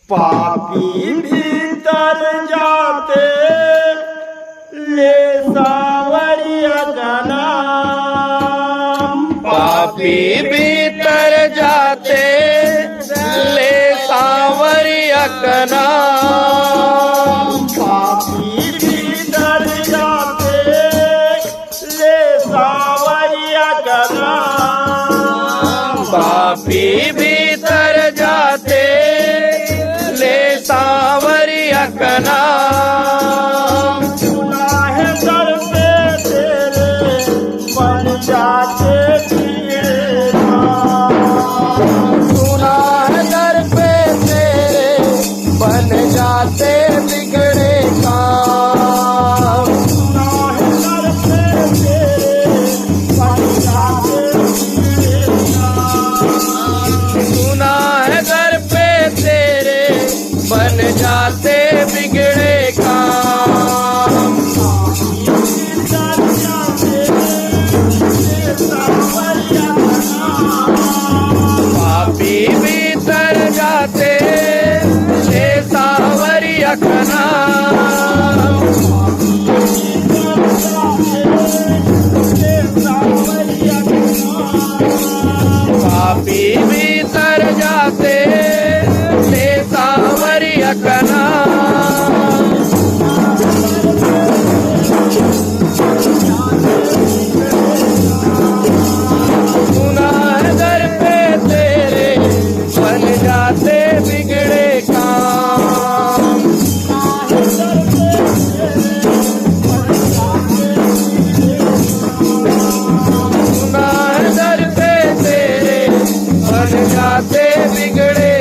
पापी भीतर जाते ले सावरिया का नाम। पापी भीतर जाते ले सावरिया का नाम। पापी भीतर जाते ले सावरिया का नाम। पापी भीतर जाते ले सावरिया का नाम। सुना है दर पे तेरे बन जाते बिगड़े काम। सुना है दर पे तेरे बन जाते बिगड़े काम। सुना है दर पे तेरे बन जाते बिगड़े काम। सुना है घर पे तेरे बन जाते बिगड़े काम। पापी भीतर जाते ले सावरिया का नाम। पापी भीतर जाते ले सावरिया का नाम। सुना है दर पे तेरे बन जाते बिगड़े काम। सुना है दर पे तेरे बन जाते बिगड़े